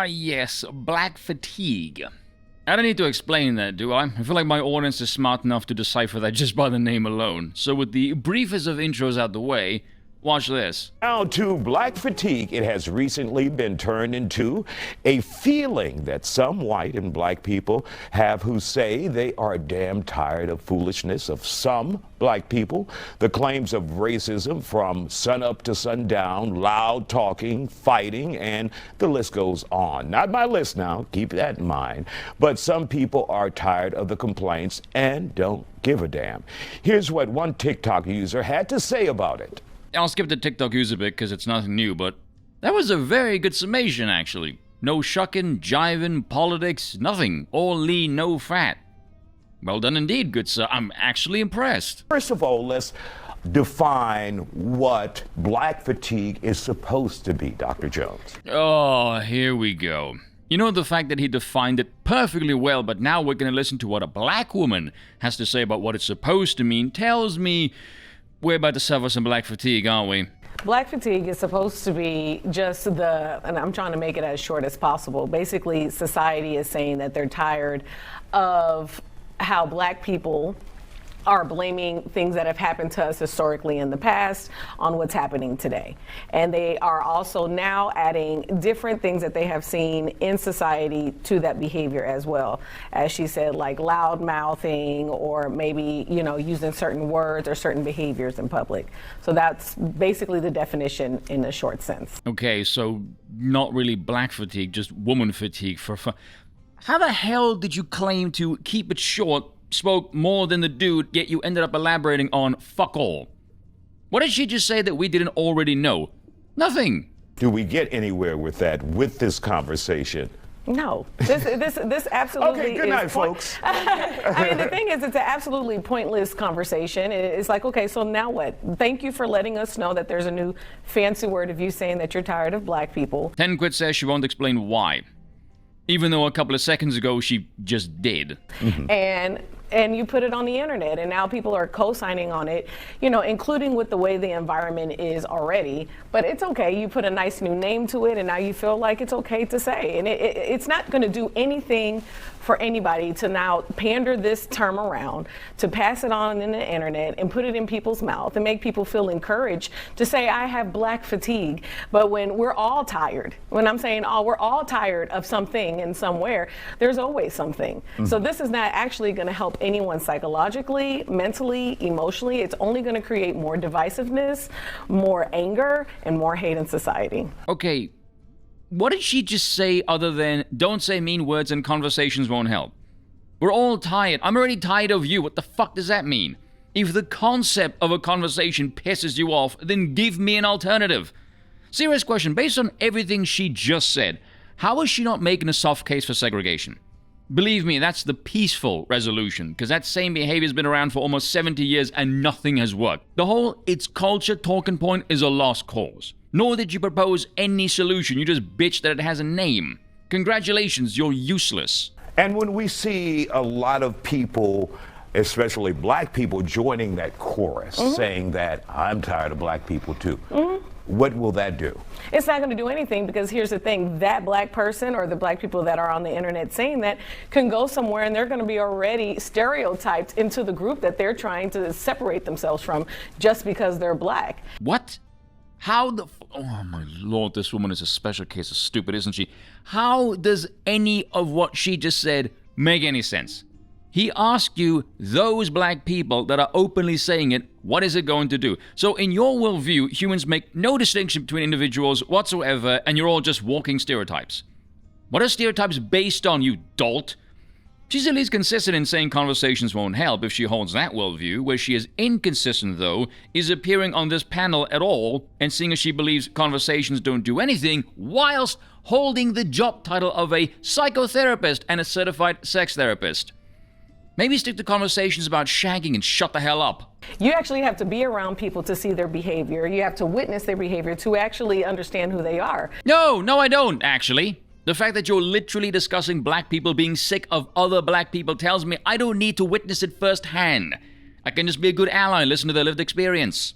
Yes, black fatigue. I don't need to explain that, do I? I feel like my audience is smart enough to decipher that just by the name alone. So with the briefest of intros out the way, watch this. Now to black fatigue, it has recently been turned into a feeling that some white and black people have who say they are damn tired of foolishness of some black people, the claims of racism from sunup to sundown, loud talking, fighting, and the list goes on. Not my list now, keep that in mind. But some people are tired of the complaints and don't give a damn. Here's what one TikTok user had to say about it. I'll skip the TikTok user bit because it's nothing new, but that was a very good summation, actually. No shucking, jiving, politics, nothing. All lean, no fat. Well done indeed, good sir. I'm actually impressed. First of all, let's define what black fatigue is supposed to be, Dr. Jones. Oh, here we go. You know, the fact that he defined it perfectly well, but now we're going to listen to what a black woman has to say about what it's supposed to mean, tells me we're about to suffer some black fatigue, aren't we? Black fatigue is supposed to be just and I'm trying to make it as short as possible. Basically, society is saying that they're tired of how black people are blaming things that have happened to us historically in the past on what's happening today. And they are also now adding different things that they have seen in society to that behavior as well. As she said, like loud mouthing or maybe, using certain words or certain behaviors in public. So that's basically the definition in a short sense. Okay, so not really black fatigue, just woman fatigue. How the hell did you claim to keep it short, spoke more than the dude, yet you ended up elaborating on fuck all? What did she just say that we didn't already know? Nothing. Do we get anywhere with that, with this conversation? No, this absolutely okay, good night, folks. I mean, the thing is, it's an absolutely pointless conversation. It's like, okay, so now what? Thank you for letting us know that there's a new fancy word of you saying that you're tired of black people. 10 Quid says she won't explain why, even though a couple of seconds ago she just did. Mm-hmm. And you put it on the internet, and now people are co-signing on it, including with the way the environment is already. But it's okay. You put a nice new name to it, and now you feel like it's okay to say. And it's not going to do anything for anybody to now pander this term around, to pass it on in the internet and put it in people's mouth and make people feel encouraged to say, I have black fatigue. But when we're all tired, when I'm saying, we're all tired of something and somewhere, there's always something. Mm-hmm. So this is not actually going to help anyone psychologically, mentally, emotionally. It's only going to create more divisiveness, more anger, and more hate in society. Okay, what did she just say other than don't say mean words and conversations won't help? We're all tired. I'm already tired of you. What the fuck does that mean? If the concept of a conversation pisses you off, then give me an alternative. Serious question, based on everything she just said, how is she not making a soft case for segregation? Believe me, that's the peaceful resolution, because that same behavior's been around for almost 70 years and nothing has worked. The whole it's culture talking point is a lost cause. Nor did you propose any solution, you just bitched that it has a name. Congratulations, you're useless. And when we see a lot of people, especially black people, joining that chorus, saying that I'm tired of black people too, what will that do? It's not going to do anything, because here's the thing, that black person or the black people that are on the internet saying that can go somewhere and they're going to be already stereotyped into the group that they're trying to separate themselves from just because they're black. What? How the oh my lord, this woman is a special case of stupid, isn't she? How does any of what she just said make any sense? He asked you, those black people that are openly saying it, what is it going to do? So in your worldview, humans make no distinction between individuals whatsoever, and you're all just walking stereotypes. What are stereotypes based on, you dolt? She's at least consistent in saying conversations won't help if she holds that worldview. Where she is inconsistent, though, is appearing on this panel at all and seeing as she believes conversations don't do anything, whilst holding the job title of a psychotherapist and a certified sex therapist. Maybe stick to conversations about shagging and shut the hell up. You actually have to be around people to see their behavior. You have to witness their behavior to actually understand who they are. No, I don't, actually. The fact that you're literally discussing black people being sick of other black people tells me I don't need to witness it firsthand. I can just be a good ally and listen to their lived experience.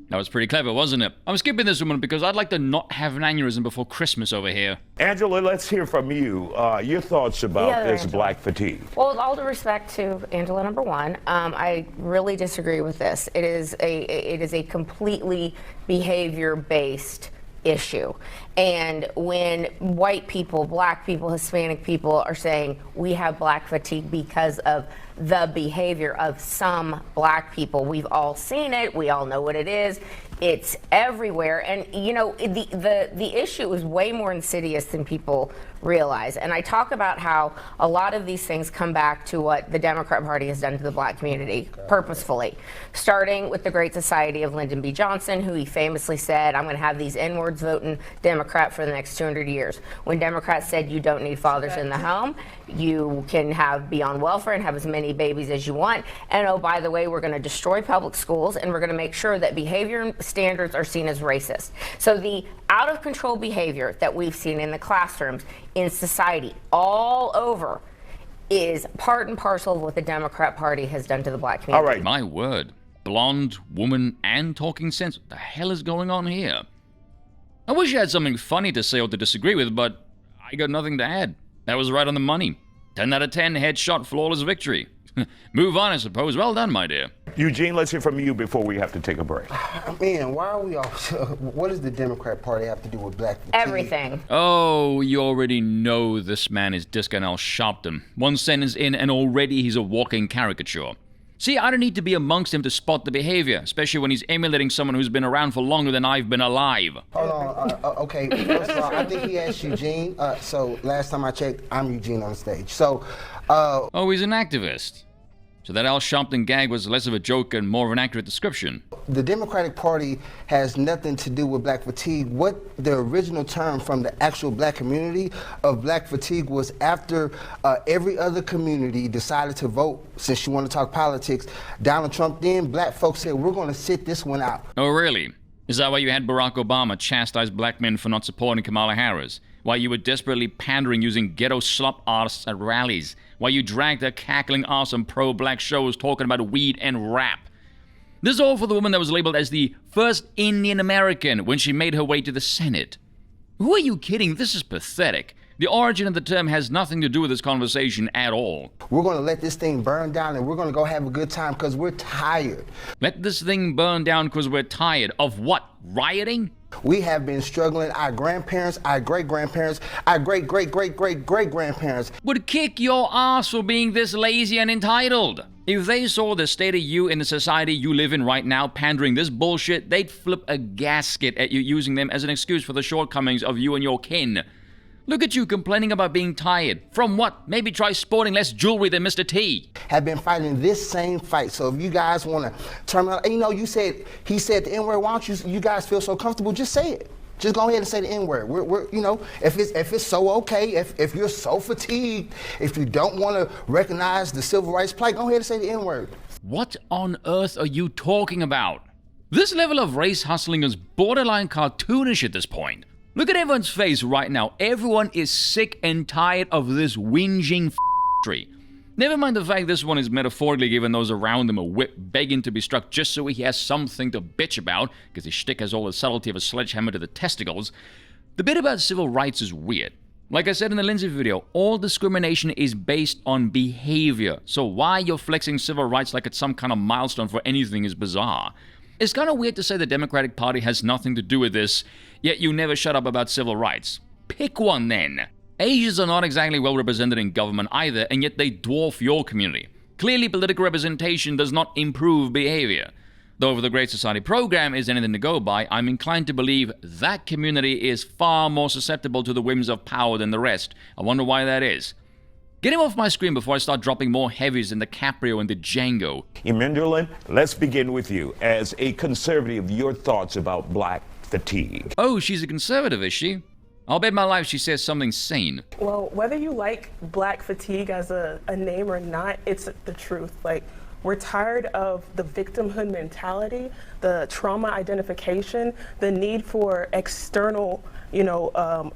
That was pretty clever, wasn't it? I'm skipping this woman because I'd like to not have an aneurysm before Christmas over here. Angela, let's hear from you. Your thoughts about this black fatigue. Well, with all due respect to Angela, number one, I really disagree with this. It is a completely behavior-based issue. And when white people, black people, Hispanic people are saying we have black fatigue because of the behavior of some black people, we've all seen it, we all know what it is, it's everywhere. And you know, the issue is way more insidious than people realize. And I talk about how a lot of these things come back to what the Democrat Party has done to the black community purposefully, starting with the Great Society of Lyndon B. Johnson, who he famously said, I'm going to have these N-words voting Democrat for the next 200 years. When Democrats said you don't need fathers in the home, you can be on welfare and have as many babies as you want. And oh, by the way, we're going to destroy public schools and we're going to make sure that behavior standards are seen as racist. So the out of control behavior that we've seen in the classrooms, in society, all over, is part and parcel of what the Democrat Party has done to the black community. All right. My word. Blonde, woman, and talking sense. What the hell is going on here? I wish I had something funny to say or to disagree with, but I got nothing to add. That was right on the money. 10 out of 10, headshot, flawless victory. Move on, I suppose. Well done, my dear. Eugene, let's hear from you before we have to take a break. Man, why are we all... What does the Democrat Party have to do with black fatigue? Everything. Oh, you already know this man is Discanel Sharpton. One sentence in and already he's a walking caricature. See, I don't need to be amongst him to spot the behavior, especially when he's emulating someone who's been around for longer than I've been alive. Hold on. Okay, first of all, I think he asked Eugene. So last time I checked, I'm Eugene on the stage. So, Oh, he's an activist. So that Al Sharpton gag was less of a joke and more of an accurate description. the Democratic Party has nothing to do with black fatigue. What the original term from the actual black community of black fatigue was after every other community decided to vote, since you want to talk politics, Donald Trump, then black folks said, we're going to sit this one out. Oh, really? Is that why you had Barack Obama chastise black men for not supporting Kamala Harris? Why you were desperately pandering using ghetto slop artists at rallies? Why you dragged her cackling ass on pro-black shows talking about weed and rap? This is all for the woman that was labeled as the first Indian American when she made her way to the Senate. Who are you kidding? This is pathetic. The origin of the term has nothing to do with this conversation at all. We're going to let this thing burn down and we're going to go have a good time because we're tired. Let this thing burn down because we're tired. Of what? Rioting? We have been struggling. Our grandparents, our great-grandparents, our great-great-great-great-great-grandparents would kick your ass for being this lazy and entitled. If they saw the state of you in the society you live in right now pandering this bullshit, they'd flip a gasket at you using them as an excuse for the shortcomings of you and your kin. Look at you complaining about being tired. From what? Maybe try sporting less jewelry than Mr. T. Have been fighting this same fight. So if you guys want to turn around, you know, he said the N-word. Why don't you guys feel so comfortable? Just say it. Just go ahead and say the N-word. We're you know, if it's so okay, if you're so fatigued, if you don't want to recognize the civil rights plight, go ahead and say the N-word. What on earth are you talking about? This level of race hustling is borderline cartoonish at this point. Look at everyone's face right now. Everyone is sick and tired of this whinging f***ry. Never mind the fact this one is metaphorically giving those around him a whip, begging to be struck just so he has something to bitch about, because his shtick has all the subtlety of a sledgehammer to the testicles. The bit about civil rights is weird. Like I said in the Lindsay video, all discrimination is based on behavior, so why you're flexing civil rights like it's some kind of milestone for anything is bizarre. It's kind of weird to say the Democratic Party has nothing to do with this, yet you never shut up about civil rights. Pick one then. Asians are not exactly well represented in government either, and yet they dwarf your community. Clearly, political representation does not improve behavior. Though if the Great Society program is anything to go by, I'm inclined to believe that community is far more susceptible to the whims of power than the rest. I wonder why that is. Get him off my screen before I start dropping more heavies than DiCaprio and the Django. Emenderlin, let's begin with you. As a conservative, your thoughts about black fatigue. Oh, she's a conservative, is she? I'll bet my life she says something sane. Well, whether you like black fatigue as a name or not, it's the truth. Like, we're tired of the victimhood mentality, the trauma identification, the need for external,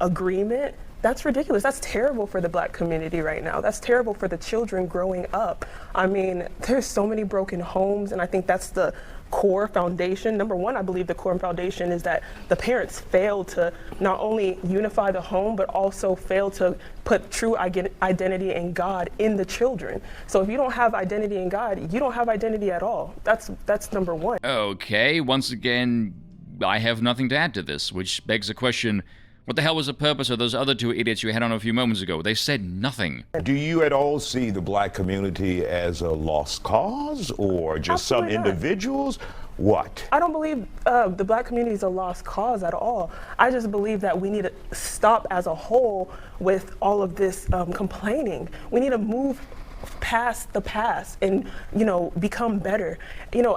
agreement. That's ridiculous. That's terrible for the black community right now. That's terrible for the children growing up. I mean, there's so many broken homes, and I think that's the core foundation. Number one, I believe the core foundation is that the parents failed to not only unify the home, but also failed to put true identity in God in the children. So if you don't have identity in God, you don't have identity at all. That's number one. Okay, once again, I have nothing to add to this, which begs the question, what the hell was the purpose of those other two idiots you had on a few moments ago? They said nothing. Do you at all see the black community as a lost cause or just some Absolutely not. individuals? What? I don't believe the black community is a lost cause at all. I just believe that we need to stop as a whole with all of this complaining. We need to move past the past and, become better.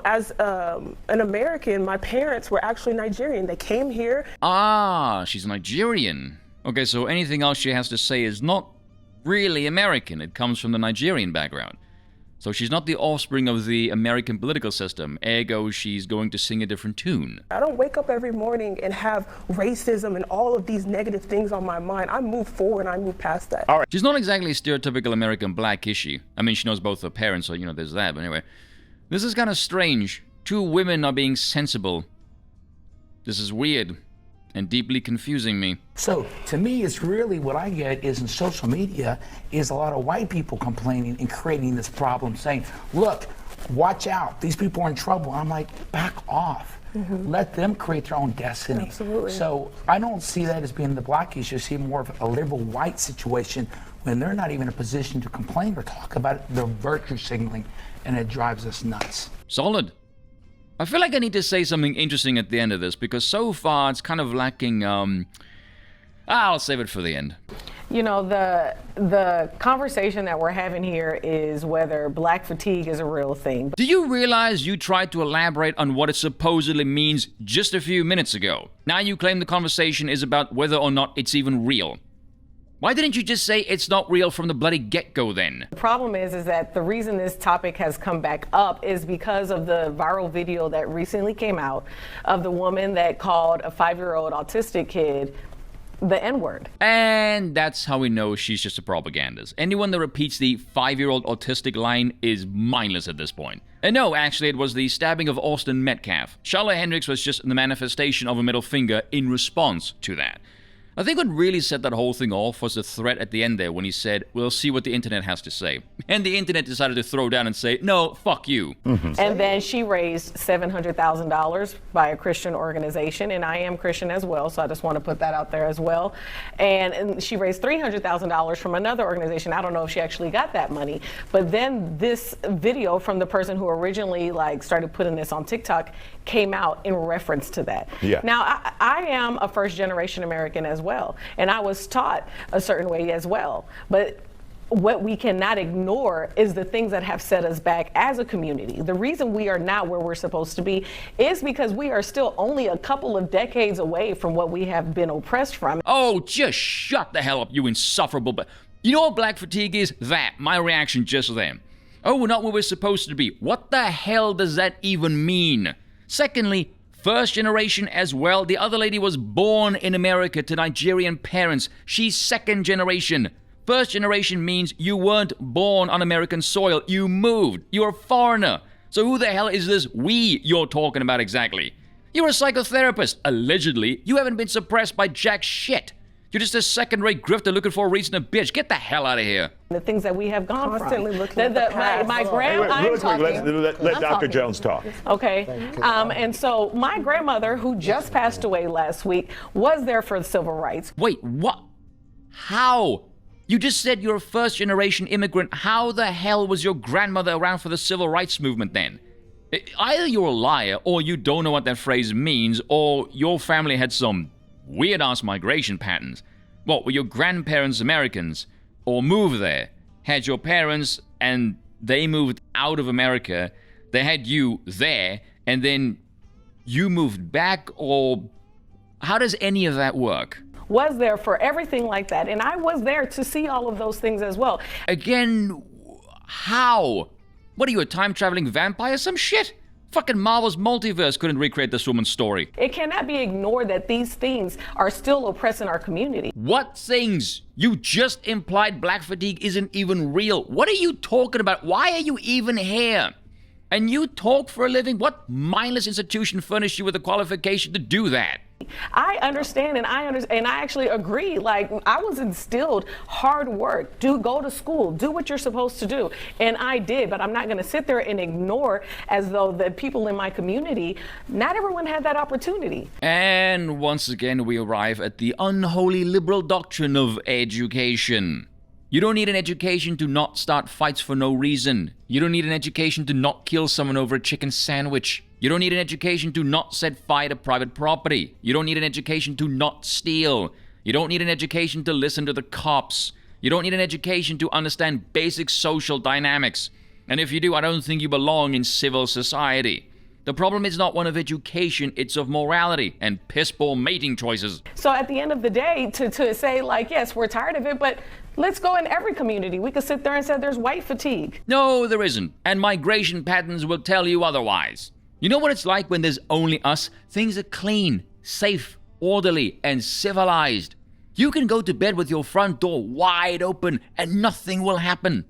As an American, my parents were actually Nigerian. They came here. Ah, she's Nigerian. Okay, so anything else she has to say is not really American. It comes from the Nigerian background. So she's not the offspring of the American political system, ergo she's going to sing a different tune. I don't wake up every morning and have racism and all of these negative things on my mind. I move forward and I move past that. All right. She's not exactly a stereotypical American black, is she? I mean, she knows both her parents, so, there's that. But anyway, this is kind of strange. Two women are being sensible. This is weird and deeply confusing me. So to me, it's really what I get is in social media is a lot of white people complaining and creating this problem, saying, look, watch out, these people are in trouble. I'm like, back off. Let them create their own destiny. Absolutely. So I don't see that as being the black issue. I see more of a liberal white situation when they're not even in a position to complain or talk about it. They're virtue signaling, and it drives us nuts. Solid. I feel like I need to say something interesting at the end of this, because so far it's kind of lacking, I'll save it for the end. The conversation that we're having here is whether black fatigue is a real thing. Do you realize you tried to elaborate on what it supposedly means just a few minutes ago? Now you claim the conversation is about whether or not it's even real. Why didn't you just say it's not real from the bloody get-go then? The problem is that the reason this topic has come back up is because of the viral video that recently came out of the woman that called a 5-year-old autistic kid the N-word. And that's how we know she's just a propagandist. Anyone that repeats the 5-year-old autistic line is mindless at this point. And no, actually, it was the stabbing of Austin Metcalf. Charlotte Hendricks was just the manifestation of a middle finger in response to that. I think what really set that whole thing off was the threat at the end there when he said, we'll see what the internet has to say. And the internet decided to throw down and say, no, fuck you. And then she raised $700,000 by a Christian organization, and I am Christian as well, so I just want to put that out there as well. And she raised $300,000 from another organization. I don't know if she actually got that money, but then this video from the person who originally started putting this on TikTok came out in reference to that. Yeah. Now, I am a first-generation American as well, and I was taught a certain way as well. But what we cannot ignore is the things that have set us back as a community. The reason we are not where we're supposed to be is because we are still only a couple of decades away from what we have been oppressed from. Oh, just shut the hell up, you insufferable. But you know what black fatigue is? That. My reaction just then. Oh, we're not where we're supposed to be. What the hell does that even mean? Secondly, first generation as well. The other lady was born in America to Nigerian parents. She's second generation. First generation means you weren't born on American soil. You moved. You're a foreigner. So who the hell is this we you're talking about exactly? You're a psychotherapist. Allegedly, you haven't been suppressed by jack shit. You're just a second-rate grifter looking for a reason to bitch. Get the hell out of here. The things that we have gone Constantly from. looking at the past. My Wait, grandma. really quick, let Dr. Jones talk. Okay. And so my grandmother, who just passed away last week, was there for the civil rights. Wait, what? How? You just said you're a first-generation immigrant. How the hell was your grandmother around for the civil rights movement then? Either you're a liar, or you don't know what that phrase means, or your family had some weird-ass migration patterns. What, were your grandparents Americans? Or moved there? Had your parents and they moved out of America, they had you there, and then you moved back? Or how does any of that work? Was there for everything like that. And I was there to see all of those things as well. Again, how? What are you, a time-traveling vampire? Some shit? Fucking Marvel's multiverse couldn't recreate this woman's story. It cannot be ignored that these things are still oppressing our community. What things? You just implied black fatigue isn't even real. What are you talking about? Why are you even here? And you talk for a living? What mindless institution furnished you with the qualification to do that? I understand, and I actually agree. Like, I was instilled hard work, go to school, do what you're supposed to do, and I did. But I'm not going to sit there and ignore as though the people in my community, not everyone had that opportunity. And once again, we arrive at the unholy liberal doctrine of education. You don't need an education to not start fights for no reason. You don't need an education to not kill someone over a chicken sandwich. You don't need an education to not set fire to private property. You don't need an education to not steal. You don't need an education to listen to the cops. You don't need an education to understand basic social dynamics. And if you do, I don't think you belong in civil society. The problem is not one of education, it's of morality and piss-poor mating choices. So at the end of the day, to say, like, yes, we're tired of it, but let's go in every community. We could sit there and say there's white fatigue. No, there isn't. And migration patterns will tell you otherwise. You know what it's like when there's only us? Things are clean, safe, orderly, and civilized. You can go to bed with your front door wide open and nothing will happen.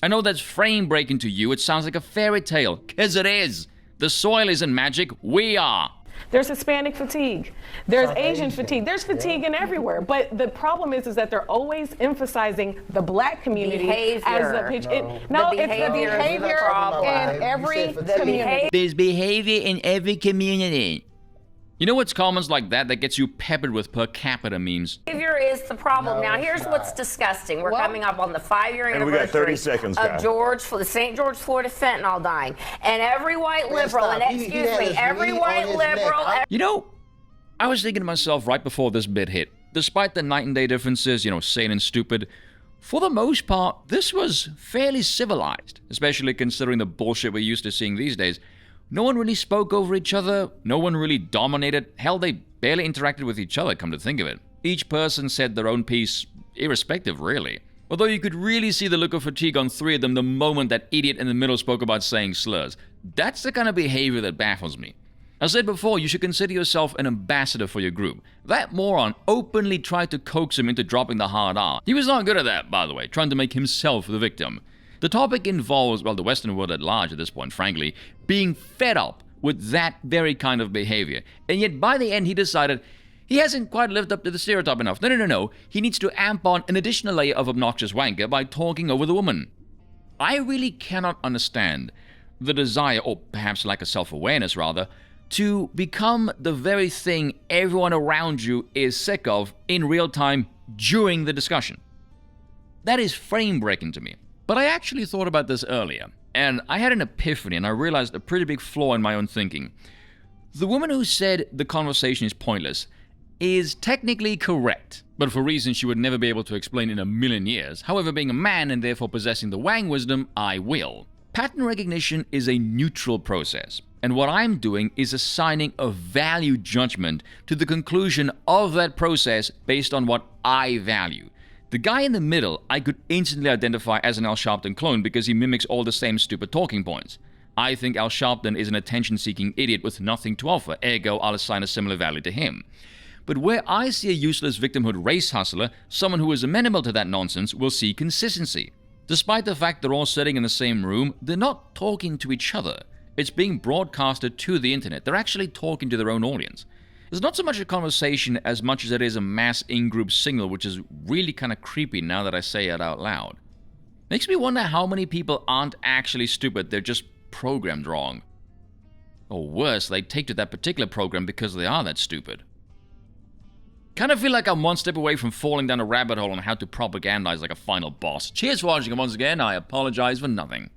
I know that's frame-breaking to you. It sounds like a fairy tale, 'cause it is. The soil isn't magic, we are. There's Hispanic fatigue. There's Asian fatigue. There's fatigue in everywhere. But the problem is that they're always emphasizing the black community as the pitch. It's the behavior in every community. There's behavior in every community. You know what's comments like that gets you peppered with per capita memes? Behavior is the problem. Now, here's what's disgusting. We're coming up on the 5-year And we got 30 anniversary seconds, of guys. the St. George, Florida fentanyl dying. And every white liberal, and every white liberal... You know, I was thinking to myself right before this bit hit, despite the night and day differences, sane and stupid, for the most part, this was fairly civilized, especially considering the bullshit we're used to seeing these days. No one really spoke over each other, no one really dominated, hell, they barely interacted with each other, come to think of it. Each person said their own piece, irrespective, really. Although you could really see the look of fatigue on 3 of them the moment that idiot in the middle spoke about saying slurs. That's the kind of behavior that baffles me. I said before, you should consider yourself an ambassador for your group. That moron openly tried to coax him into dropping the hard R. He was not good at that, by the way, trying to make himself the victim. The topic involves, well, the Western world at large at this point, frankly, being fed up with that very kind of behavior. And yet, by the end, he decided he hasn't quite lived up to the stereotype enough. No. He needs to amp on an additional layer of obnoxious wanker by talking over the woman. I really cannot understand the desire, or perhaps lack of self-awareness, rather, to become the very thing everyone around you is sick of in real time during the discussion. That is frame-breaking to me. But I actually thought about this earlier, and I had an epiphany, and I realized a pretty big flaw in my own thinking. The woman who said the conversation is pointless is technically correct, but for reasons she would never be able to explain in a million years. However, being a man and therefore possessing the Wang wisdom, I will. Pattern recognition is a neutral process, and what I'm doing is assigning a value judgment to the conclusion of that process based on what I value. The guy in the middle I could instantly identify as an Al Sharpton clone because he mimics all the same stupid talking points. I think Al Sharpton is an attention-seeking idiot with nothing to offer, ergo I'll assign a similar value to him. But where I see a useless victimhood race hustler, someone who is amenable to that nonsense will see consistency. Despite the fact they're all sitting in the same room, they're not talking to each other. It's being broadcasted to the internet. They're actually talking to their own audience. It's not so much a conversation as much as it is a mass in-group signal, which is really kind of creepy now that I say it out loud. Makes me wonder how many people aren't actually stupid, they're just programmed wrong. Or worse, they take to that particular program because they are that stupid. Kind of feel like I'm one step away from falling down a rabbit hole on how to propagandize like a final boss. Cheers for watching, and once again, I apologize for nothing.